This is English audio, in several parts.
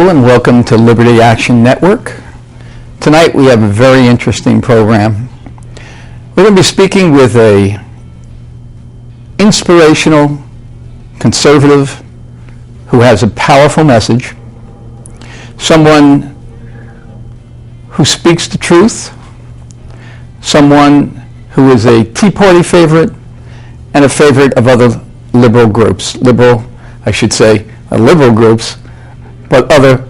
Hello and welcome to Liberty Action Network. Tonight we have a very interesting program. We're going to be speaking with a inspirational conservative who has a powerful message, someone who speaks the truth, someone who is a Tea Party favorite and a favorite of other liberal groups. Liberal groups, but other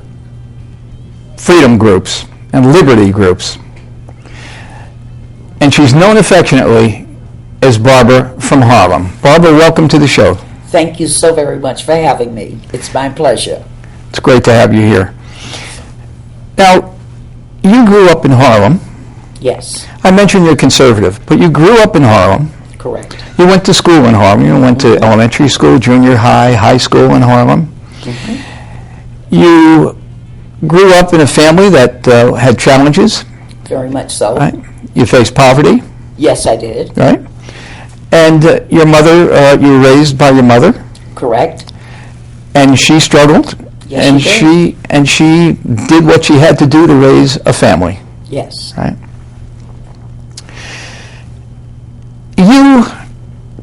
freedom groups and liberty groups. And she's known affectionately as Barbara from Harlem. Barbara, welcome to the show. Thank you so very much for having me. It's my pleasure. It's great to have you here. Now, you grew up in Harlem. Yes. I mentioned you're conservative, but you grew up in Harlem. Correct. You went to school in Harlem. You went to elementary school, junior high, high school in Harlem. You grew up in a family that had challenges. Very much so. Right? You faced poverty. Yes, I did. Right? And your mother, you were raised by your mother. Correct. And she struggled. Yes, and she did what she had to do to raise a family. Yes. Right? You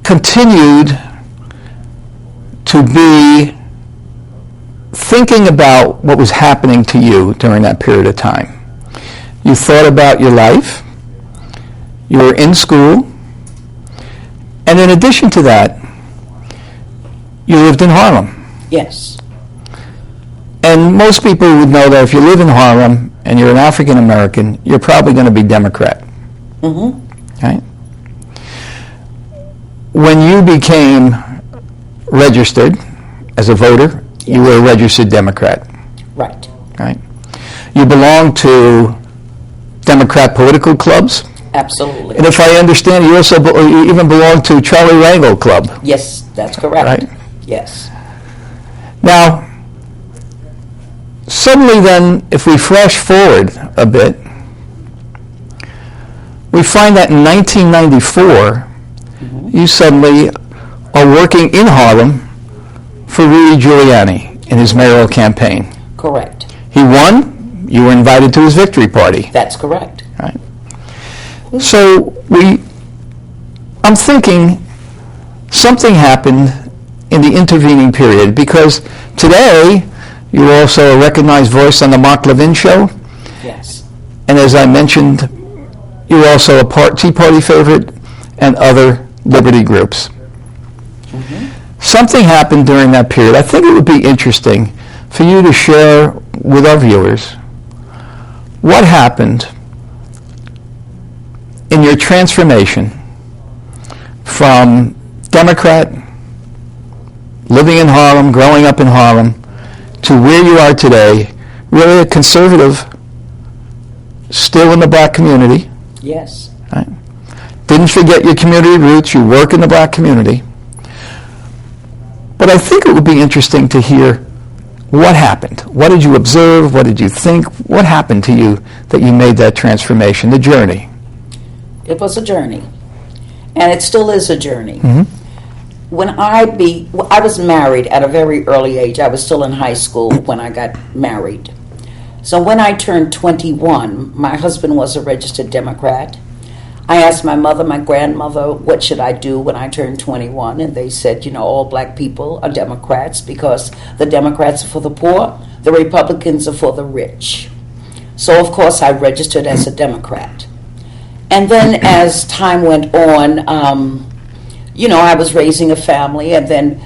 continued to be thinking about what was happening to you during that period of time. You thought about your life. You were in school. And in addition to that, you lived in Harlem. Yes. And most people would know that if you live in Harlem and you're an African American, you're probably going to be Democrat. Right? When you became registered as a voter, you were a registered Democrat. Right. Right? You belonged to Democrat political clubs. Absolutely. And if I understand, you also you even belonged to Charlie Rangel Club. Yes, that's correct. Right? Yes. Now, suddenly then, if we flash forward a bit, we find that in 1994, you suddenly are working in Harlem for Rudy Giuliani in his mayoral campaign. Correct. He won. You were invited to his victory party. That's correct. Right. So I'm thinking something happened in the intervening period, because today you're also a recognized voice on the Mark Levin show. Yes. And as I mentioned, you're also a Tea Party favorite and other liberty groups. Something happened during that period. I think it would be interesting for you to share with our viewers what happened in your transformation from Democrat, living in Harlem, growing up in Harlem, to where you are today, really a conservative, still in the black community. Yes. Right? Didn't forget your community roots. You work in the black community. But I think it would be interesting to hear what happened. What did you observe? What did you think? What happened to you that you made that transformation, the journey? It was a journey. And it still is a journey. When I was married at a very early age. I was still in high school when I got married. So when I turned 21, my husband was a registered Democrat. I asked my mother, my grandmother, what should I do when I turned 21? And they said, all black people are Democrats because the Democrats are for the poor, the Republicans are for the rich. So, of course, I registered as a Democrat. And then as time went on, I was raising a family, and then,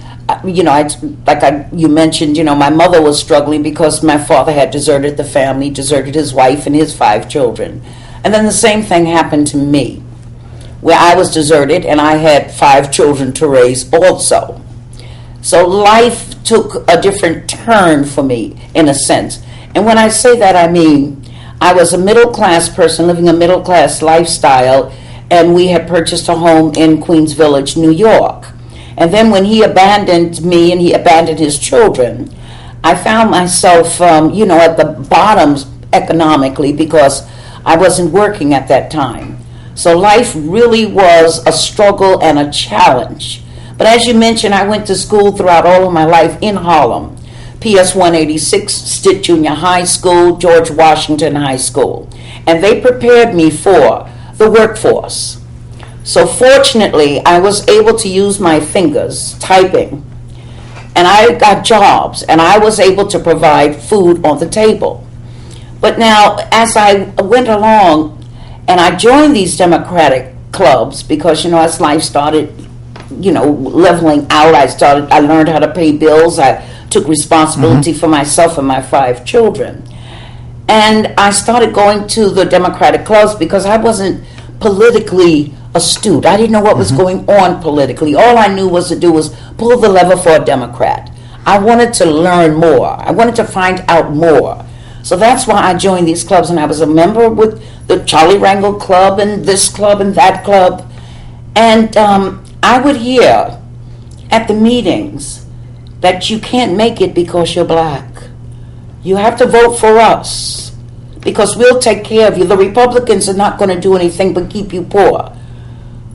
you mentioned, my mother was struggling because my father had deserted the family, deserted his wife and his 5 children. And then the same thing happened to me, where I was deserted and I had 5 children to raise also. So life took a different turn for me, in a sense. And when I say that, I mean, I was a middle-class person living a middle-class lifestyle, and we had purchased a home in Queens Village, New York. And then when he abandoned me and he abandoned his children, I found myself, at the bottom economically because I wasn't working at that time. So life really was a struggle and a challenge. But as you mentioned, I went to school throughout all of my life in Harlem. PS 186, Stitt Junior High School, George Washington High School. And they prepared me for the workforce. So fortunately, I was able to use my fingers typing, and I got jobs, and I was able to provide food on the table. But now, as I went along, and I joined these Democratic clubs, because, as life started, leveling out, I learned how to pay bills. I took responsibility for myself and my 5 children. And I started going to the Democratic clubs because I wasn't politically astute. I didn't know what was going on politically. All I knew was to do was pull the lever for a Democrat. I wanted to learn more. I wanted to find out more. So that's why I joined these clubs, and I was a member with the Charlie Rangel Club and this club and that club. And I would hear at the meetings that you can't make it because you're black. You have to vote for us because we'll take care of you. The Republicans are not going to do anything but keep you poor.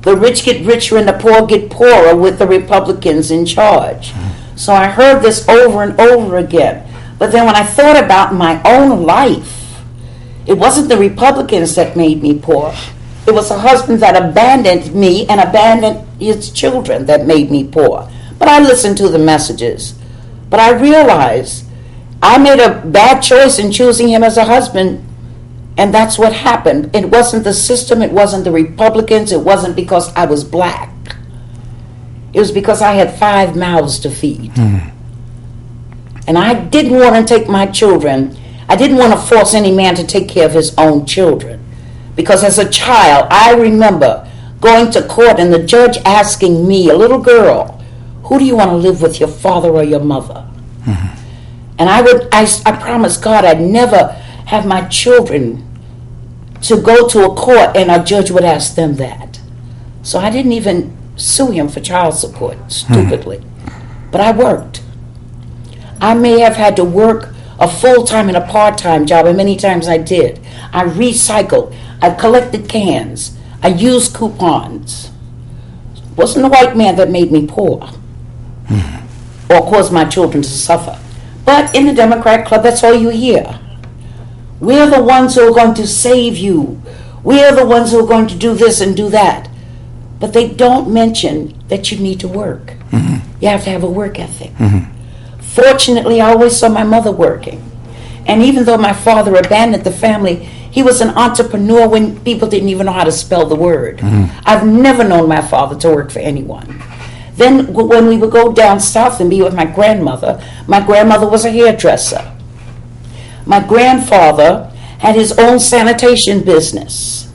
The rich get richer and the poor get poorer with the Republicans in charge. So I heard this over and over again. But then when I thought about my own life, it wasn't the Republicans that made me poor. It was a husband that abandoned me and abandoned his children that made me poor. But I listened to the messages. But I realized I made a bad choice in choosing him as a husband, and that's what happened. It wasn't the system, it wasn't the Republicans, it wasn't because I was black. It was because I had 5 mouths to feed. And I didn't want to take my children, I didn't want to force any man to take care of his own children. Because as a child, I remember going to court and the judge asking me, a little girl, who do you want to live with, your father or your mother? And I promised God I'd never have my children to go to a court and a judge would ask them that. So I didn't even sue him for child support, stupidly. But I worked. I may have had to work a full-time and a part-time job, and many times I did. I recycled. I collected cans. I used coupons. It wasn't the white man that made me poor or caused my children to suffer. But in the Democrat Club, that's all you hear. We're the ones who are going to save you. We're the ones who are going to do this and do that. But they don't mention that you need to work. You have to have a work ethic. Fortunately, I always saw my mother working. And even though my father abandoned the family, he was an entrepreneur when people didn't even know how to spell the word. I've never known my father to work for anyone. Then when we would go down south and be with my grandmother was a hairdresser. My grandfather had his own sanitation business.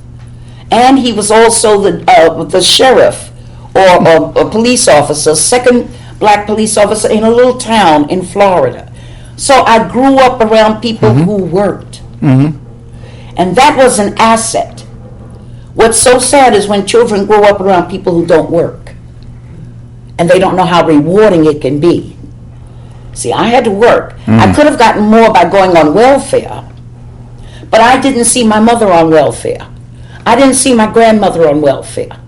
And he was also the sheriff or a police officer, second black police officer in a little town in Florida. So I grew up around people who worked. And that was an asset. What's so sad is when children grow up around people who don't work. And they don't know how rewarding it can be. See, I had to work. I could have gotten more by going on welfare. But I didn't see my mother on welfare. I didn't see my grandmother on welfare.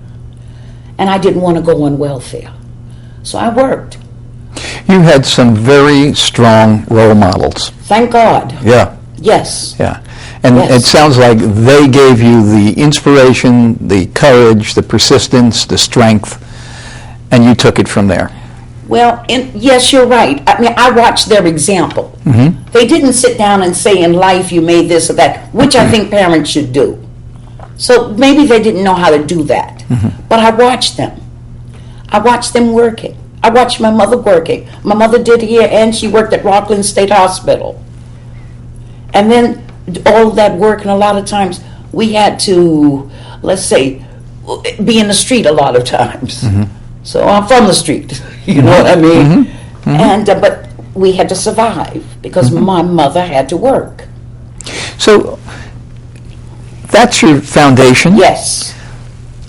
And I didn't want to go on welfare. So I worked. You had some very strong role models. Thank God. Yeah. Yes. Yeah. And Yes. it sounds like they gave you the inspiration, the courage, the persistence, the strength, and you took it from there. Well, yes, you're right. I mean, I watched their example. They didn't sit down and say, in life you made this or that, which I think parents should do. So maybe they didn't know how to do that. But I watched them. I watched them working. I watched my mother working. My mother did here, and she worked at Rockland State Hospital. And then all that work, and a lot of times we had to, let's say, be in the street a lot of times. So I'm from the street, you know what I mean? And but we had to survive because my mother had to work. So that's your foundation? Yes.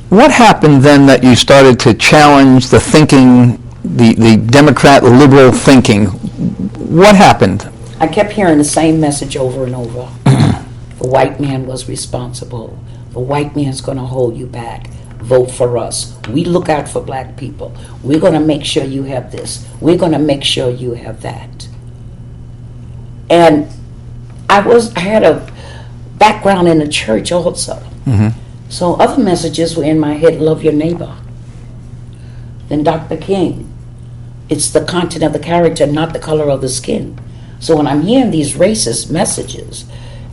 What happened then that you started to challenge the thinking, the Democrat liberal thinking? What happened? I kept hearing the same message over and over. The white man was responsible. The white man's going to hold you back. Vote for us. We look out for black people. We're going to make sure you have this. We're going to make sure you have that. And I had a background in the church also. So other messages were in my head: love your neighbor. Then Dr. King, it's the content of the character, not the color of the skin. So when I'm hearing these racist messages,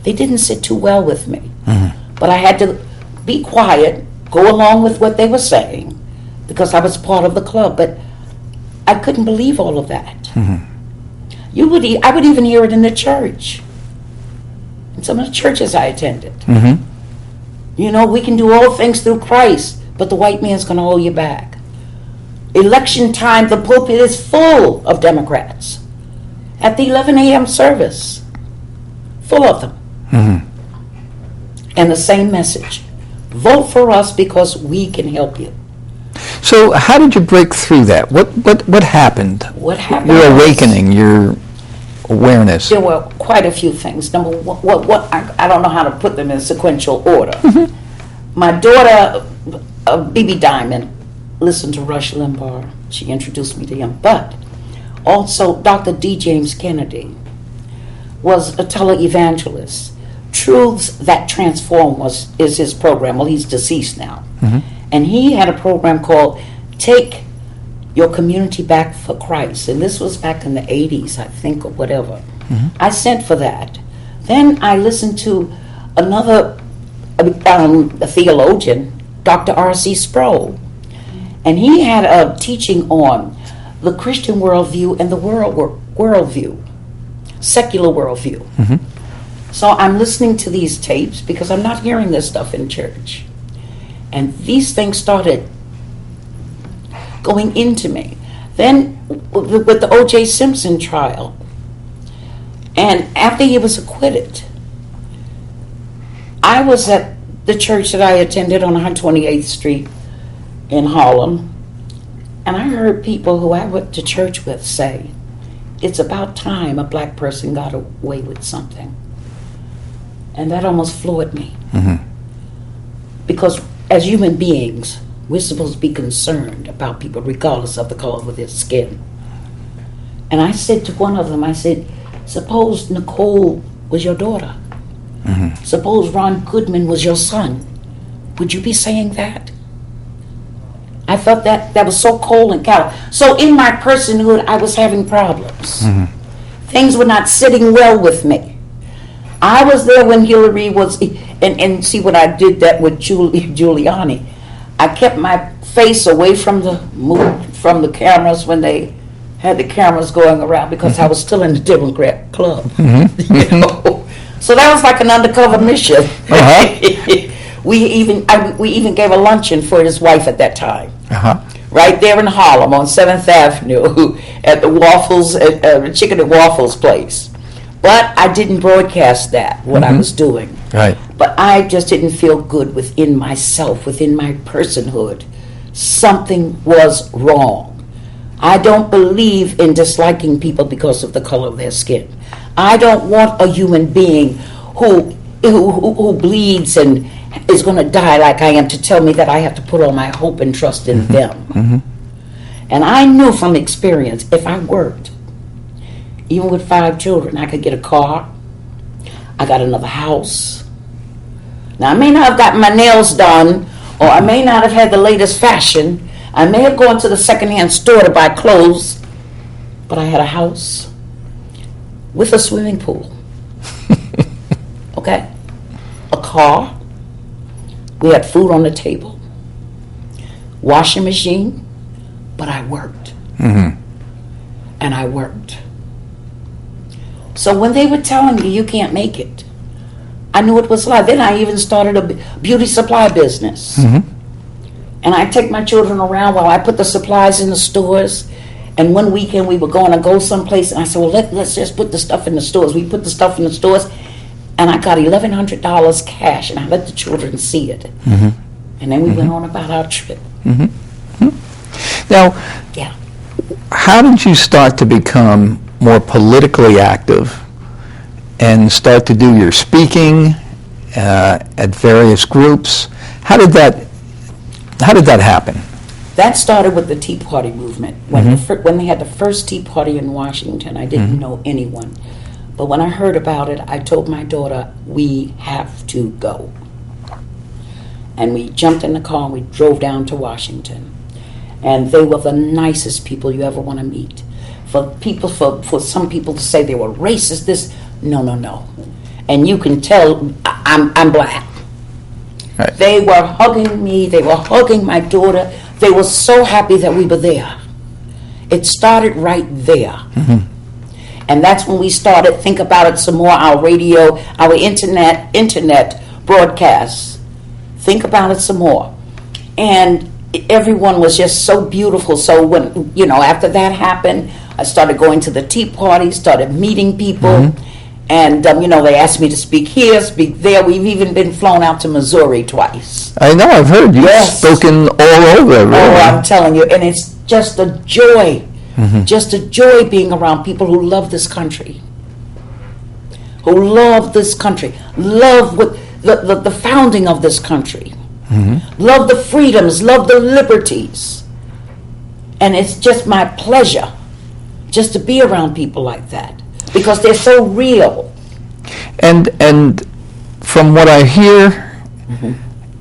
they didn't sit too well with me. But I had to be quiet, go along with what they were saying, because I was part of the club. But I couldn't believe all of that. I would even hear it in the church, in some of the churches I attended. You know, we can do all things through Christ, but the white man's going to hold you back. Election time, the pulpit is full of Democrats. At the 11 a.m. service, full of them. And the same message: vote for us because we can help you. So how did you break through that? What happened? What happened? Your awakening, your awareness. There were quite a few things. Number one, I don't know how to put them in sequential order. My daughter, Bibi Diamond, listened to Rush Limbaugh. She introduced me to him. But also Dr. D. James Kennedy was a televangelist. Truths That Transform is his program. Well, he's deceased now. And he had a program called Take Your Community Back for Christ. And this was back in the 80s, I think, or whatever. I sent for that. Then I listened to another a theologian, Dr. R.C. Sproul. And he had a teaching on the Christian worldview and the worldview, secular worldview. So I'm listening to these tapes because I'm not hearing this stuff in church. And these things started going into me. Then with the O.J. Simpson trial, and after he was acquitted, I was at the church that I attended on 128th Street in Harlem, and I heard people who I went to church with say, it's about time a black person got away with something. And that almost floored me. Because as human beings, we're supposed to be concerned about people regardless of the color of their skin. And I said to one of them, I said, suppose Nicole was your daughter. Suppose Ron Goodman was your son. Would you be saying that? I thought that was so cold and callous. So in my personhood, I was having problems. Things were not sitting well with me. I was there when Hillary was, and see what I did that with Giuliani. I kept my face away from the cameras when they had the cameras going around, because I was still in the Democrat club. You know? So that was like an undercover mission. We even gave a luncheon for his wife at that time. Right there in Harlem on 7th Avenue at the Waffles, Chicken and Waffles place. But I didn't broadcast that, what I was doing. Right. But I just didn't feel good within myself, within my personhood. Something was wrong. I don't believe in disliking people because of the color of their skin. I don't want a human being who bleeds and is going to die like I am to tell me that I have to put all my hope and trust in them. And I knew from experience, if I worked, even with 5 children, I could get a car. I got another house. Now, I may not have gotten my nails done, or I may not have had the latest fashion. I may have gone to the secondhand store to buy clothes, but I had a house with a swimming pool. Okay? A car. We had food on the table. Washing machine. But I worked. And I worked. So when they were telling me you can't make it, I knew it was a lie. Then I even started a beauty supply business. And I take my children around while I put the supplies in the stores. And one weekend we were going to go someplace, and I said, well, let's just put the stuff in the stores. We put the stuff in the stores, and I got $1,100 cash, and I let the children see it. And then we went on about our trip. Now, Yeah. how did you start to become more politically active and start to do your speaking at various groups? How did that happen? That started with the Tea Party movement. When they had the first Tea Party in Washington, I didn't know anyone. But when I heard about it, I told my daughter, we have to go. And we jumped in the car and we drove down to Washington. And they were the nicest people you ever want to meet. For some people to say they were racist, no. And you can tell I'm black. Right. They were hugging me. They were hugging my daughter. They were so happy that we were there. It started right there. Mm-hmm. And that's when we started think about it some more, our radio, our internet broadcasts. Think about it some more. And everyone was just so beautiful. So when, after that happened, I started going to the tea parties, started meeting people. Mm-hmm. And, they asked me to speak here, speak there. We've even been flown out to Missouri twice. I know, I've heard. You've spoken all over, really. Oh, I'm telling you. And it's just a joy. Mm-hmm. Just a joy being around people who love this country. Who love this country. Love the founding of this country. Mm-hmm. Love the freedoms. Love the liberties. And it's just my pleasure just to be around people like that. Because they're so real. And from what I hear, mm-hmm.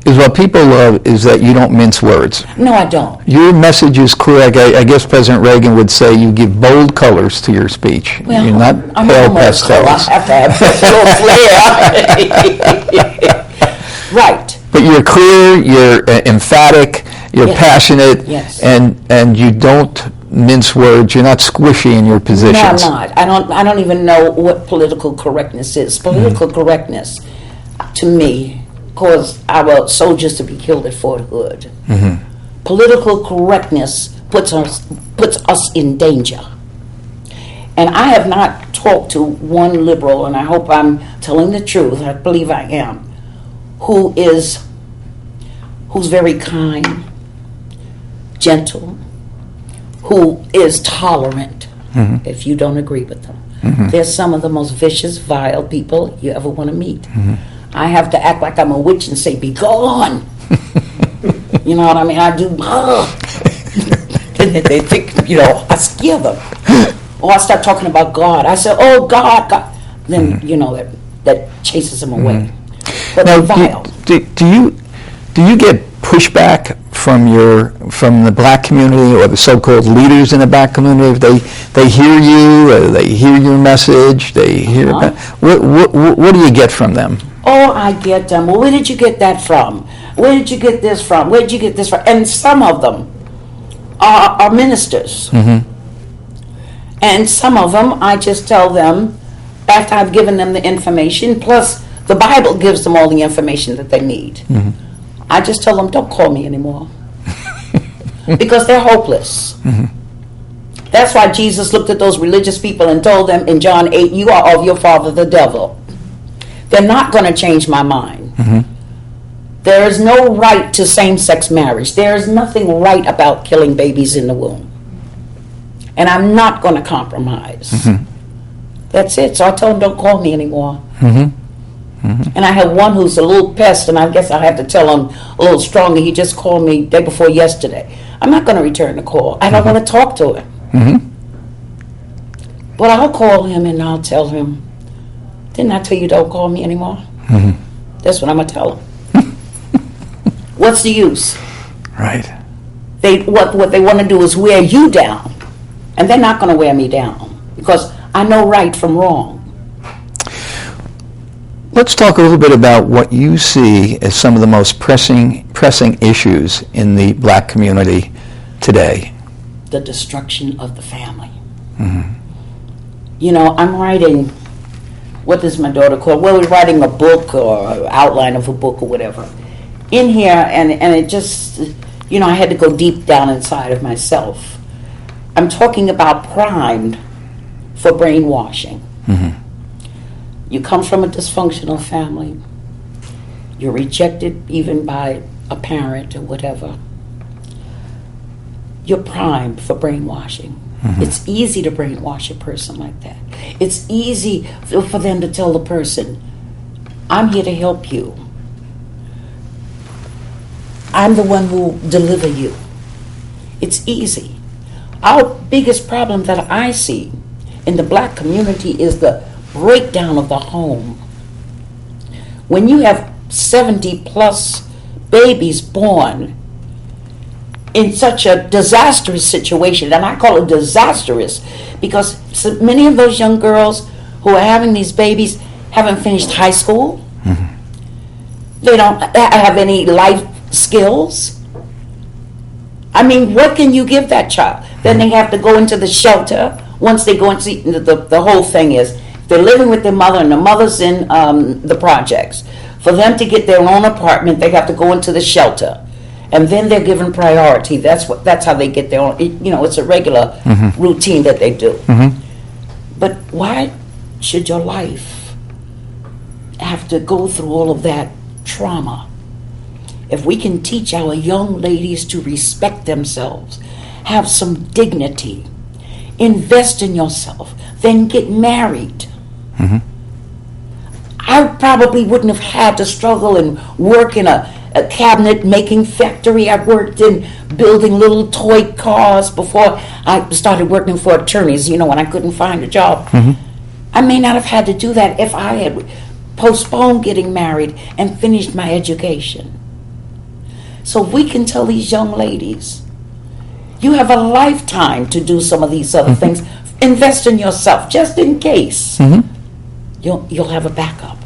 is what people love is that you don't mince words. No, I don't. Your message is clear. I guess President Reagan would say you give bold colors to your speech. Well, you're not pale pastels. I have to have a little flair. Right. But you're clear, you're emphatic, you're passionate, yes. and you don't mince words. You're not squishy in your positions. No, I'm not. I don't even know what political correctness is. Political correctness, to me, caused our soldiers to be killed at Fort Hood. Mm-hmm. Political correctness puts us in danger. And I have not talked to one liberal, and I hope I'm telling the truth. I believe I am. Who's very kind, gentle, who is tolerant, mm-hmm. if you don't agree with them. Mm-hmm. They're some of the most vicious, vile people you ever want to meet. Mm-hmm. I have to act like I'm a witch and say, be gone. You know what I mean? I do, and they think, I scare them. Or I start talking about God. I say, oh, God. Then, mm-hmm. that chases them away. Mm-hmm. But now, they're vile. Do you get pushback from the black community or the so-called leaders in the black community? If they hear you, they hear your message, they hear what do you get from them? Oh, I get them. Well, where did you get that from? Where did you get this from? Where did you get this from? And some of them are ministers. Mm-hmm. And some of them, I just tell them, after I've given them the information, plus the Bible gives them all the information that they need. Mm-hmm. I just tell them, don't call me anymore. Because they're hopeless. Mm-hmm. That's why Jesus looked at those religious people and told them in John 8, you are of your father the devil. They're not going to change my mind. Mm-hmm. There is no right to same-sex marriage. There is nothing right about killing babies in the womb. And I'm not going to compromise. Mm-hmm. That's it. So I told them, don't call me anymore. Mm-hmm. Mm-hmm. And I have one who's a little pest, and I guess I have to tell him a little stronger. He just called me day before yesterday. I'm not going to return the call. I don't mm-hmm. want to talk to him. Mm-hmm. But I'll call him and I'll tell him, didn't I tell you don't call me anymore? Mm-hmm. That's what I'm going to tell him. What's the use? Right. What they want to do is wear you down. And they're not going to wear me down because I know right from wrong. Let's talk a little bit about what you see as some of the most pressing issues in the black community today. The destruction of the family. Mm-hmm. I'm writing, what does my daughter call? Well, we're writing a book or outline of a book or whatever. In here, and it just, I had to go deep down inside of myself. I'm talking about primed for brainwashing. Mm-hmm. You come from a dysfunctional family. You're rejected even by a parent or whatever. You're primed for brainwashing. Mm-hmm. It's easy to brainwash a person like that. It's easy for them to tell the person, I'm here to help you. I'm the one who will deliver you. It's easy. Our biggest problem that I see in the black community is the breakdown of the home. When you have 70 plus babies born in such a disastrous situation, and I call it disastrous because so many of those young girls who are having these babies haven't finished high school. They don't have any life skills. I mean, what can you give that child? Then they have to go into the shelter. Once they go into the whole thing is, they're living with their mother and the mother's in the projects. For them to get their own apartment, they have to go into the shelter. And then they're given priority. That's how they get their own, it's a regular routine that they do. But why should your life have to go through all of that trauma? If we can teach our young ladies to respect themselves, have some dignity, invest in yourself, then get married. I probably wouldn't have had to struggle and work in a cabinet making factory. I worked in building little toy cars before I started working for attorneys, when I couldn't find a job. I may not have had to do that if I had postponed getting married and finished my education. So we can tell these young ladies, you have a lifetime to do some of these other things. Invest in yourself, just in case. You'll have a backup.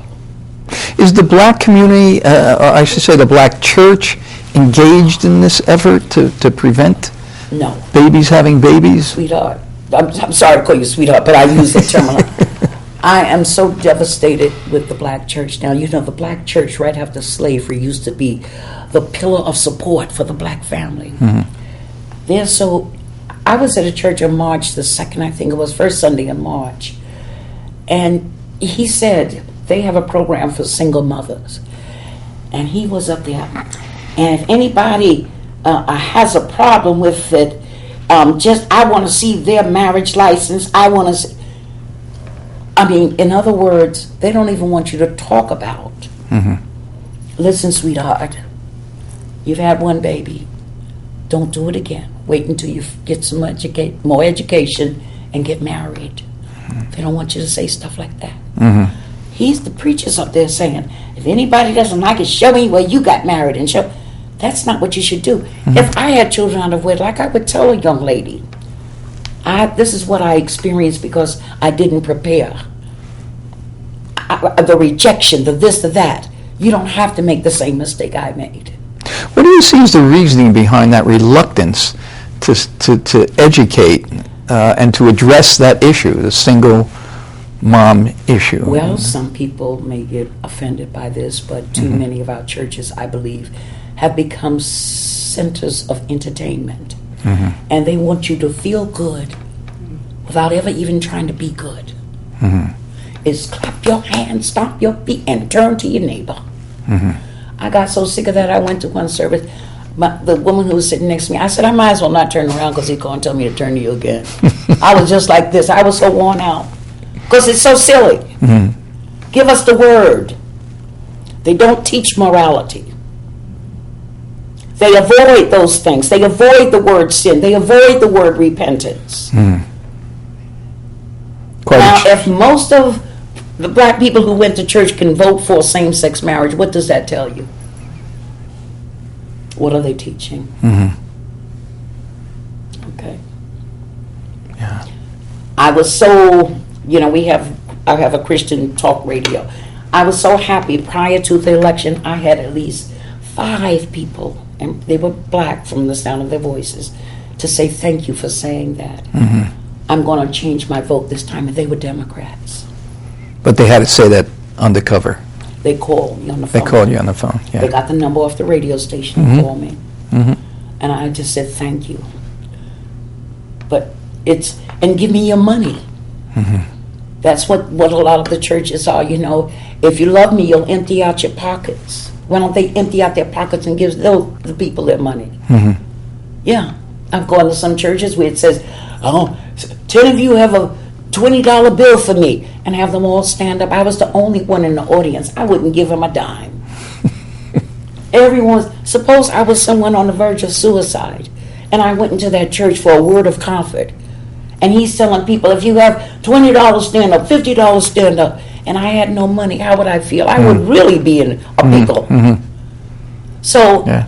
Is the black community, or I should say the black church, engaged in this effort to prevent babies having babies? Sweetheart. I'm sorry to call you sweetheart, but I use the term a lot. I am so devastated with the black church now. The black church right after slavery used to be the pillar of support for the black family. I was at a church on March the 2nd, I think it was, first Sunday in March. And he said they have a program for single mothers. And he was up there. And if anybody has a problem with it, I want to see their marriage license. I want to see. In other words, they don't even want you to talk about. Listen, sweetheart, you've had one baby. Don't do it again. Wait until you get some more education and get married. They don't want you to say stuff like that. He's the preacher's up there saying, if anybody doesn't like it, show me where you got married and show. That's not what you should do. If I had children out of wedlock, I would tell a young lady, this is what I experienced because I didn't prepare. The rejection, the this, the that. You don't have to make the same mistake I made. What do you see as the reasoning behind that reluctance to educate and to address that issue, the single mom issue? Well, some people may get offended by this, but too many of our churches, I believe, have become centers of entertainment. And they want you to feel good without ever even trying to be good. Is clap your hands, stomp your feet, and turn to your neighbor. I got so sick of that, I went to one service. The woman who was sitting next to me, I said, I might as well not turn around because he's going to tell me to turn to you again. I was just like this. I was so worn out because it's so silly. Give us the word. They don't teach morality. They avoid those things. They avoid the word sin. They avoid the word repentance. Now, if most of the black people who went to church can vote for same-sex marriage, what does that tell you? What are they teaching? Okay. Yeah. I was so, I have a Christian talk radio. I was so happy prior to the election, I had at least 5 people, and they were black from the sound of their voices, to say thank you for saying that. I'm going to change my vote this time, and they were Democrats. But they had to say that undercover. They called me on the phone. They called you on the phone, yeah. They got the number off the radio station and called me. And I just said, thank you. But and give me your money. That's what a lot of the churches are, If you love me, you'll empty out your pockets. Why don't they empty out their pockets and give the people their money? Yeah. I've gone to some churches where it says, 10 of you have a $20 bill for me, and have them all stand up. I was the only one in the audience. I wouldn't give them a dime. Suppose I was someone on the verge of suicide, and I went into that church for a word of comfort, And he's telling people, if you have $20, stand up, $50, stand up. And I had no money, how would I feel? I would really be in a pickle. So Yeah.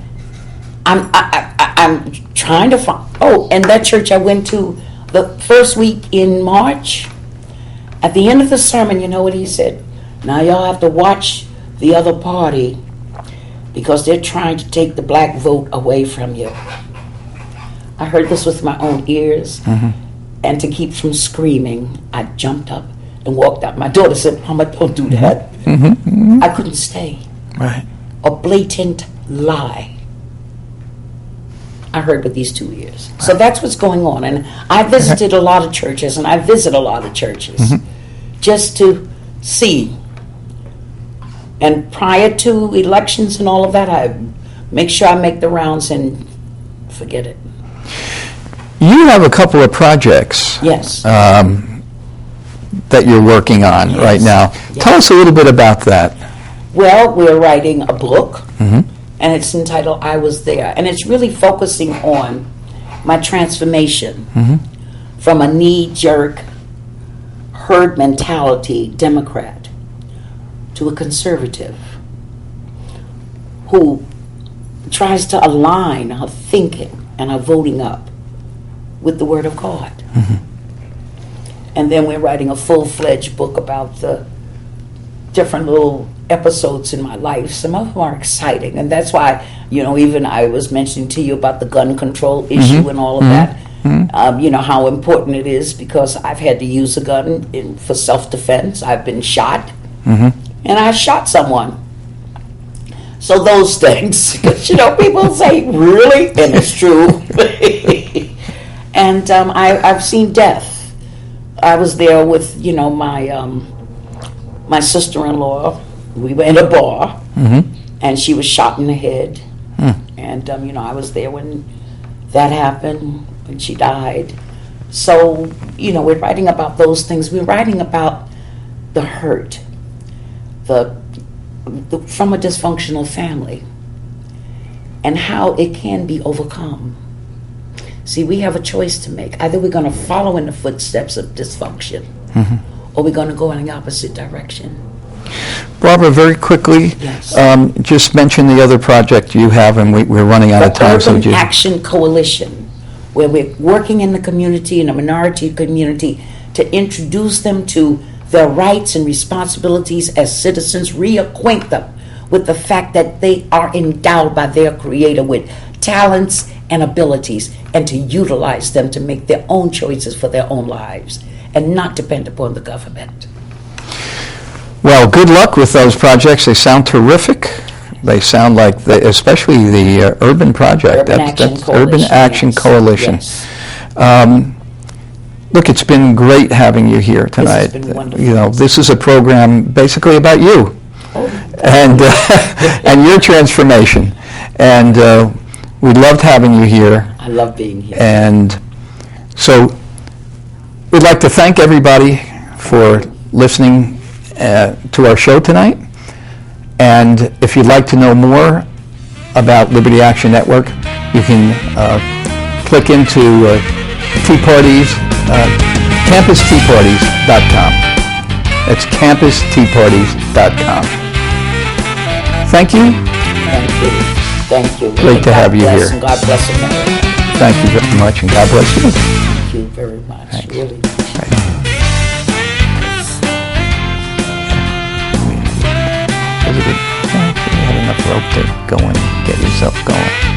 I'm trying to find, and that church I went to the first week in March, at the end of the sermon, you know what he said? Now y'all have to watch the other party because they're trying to take the black vote away from you. I heard this with my own ears, and to keep from screaming, I jumped up and walked out. My daughter said, Mama, don't do that. I couldn't stay. Right. A blatant lie. I heard with these 2 ears. So that's what's going on. And I visited a lot of churches, and I visit a lot of churches just to see. And prior to elections and all of that, I make sure I make the rounds and forget it. You have a couple of projects Yes. that you're working on right now. Tell us a little bit about that. Well, we're writing a book, and it's entitled I Was There. And it's really focusing on my transformation from a knee-jerk, herd mentality Democrat to a conservative who tries to align her thinking and her voting up with the Word of God. And then we're writing a full-fledged book about the different little episodes in my life. Some of them are exciting, and that's why, even I was mentioning to you about the gun control issue and all of that. How important it is, because I've had to use a gun for self-defense. I've been shot, and I shot someone. So those things, people say, really? And it's true. And I've seen death. I was there with, my sister-in-law. We were in a bar, and she was shot in the head. And, I was there when that happened, when she died. So, we're writing about those things. We're writing about the hurt, from a dysfunctional family, and how it can be overcome. See, we have a choice to make. Either we're going to follow in the footsteps of dysfunction, or we're going to go in the opposite direction. Barbara, very quickly, Yes. Just mention the other project you have, and we're running out of time. The Urban Action Coalition, where we're working in the community, in the minority community, to introduce them to their rights and responsibilities as citizens, reacquaint them with the fact that they are endowed by their Creator with talents and abilities, and to utilize them to make their own choices for their own lives and not depend upon the government. Well, good luck with those projects. They sound terrific. They sound like, especially the Urban Project. Urban Action Coalition. Yes. Look, it's been great having you here tonight. This has been wonderful. This is a program basically about you and your transformation. And we loved having you here. I love being here. And so we'd like to thank everybody for listening to our show tonight. And if you'd like to know more about Liberty Action Network, you can click into Tea Parties, campusteaparties.com. That's campusteaparties.com. Thank you. Thank you. Thank you. Great to have you here. And God bless America. Thank you very much, and God bless you. Thank you very much. Thanks. Really. You had enough rope to go and get yourself going.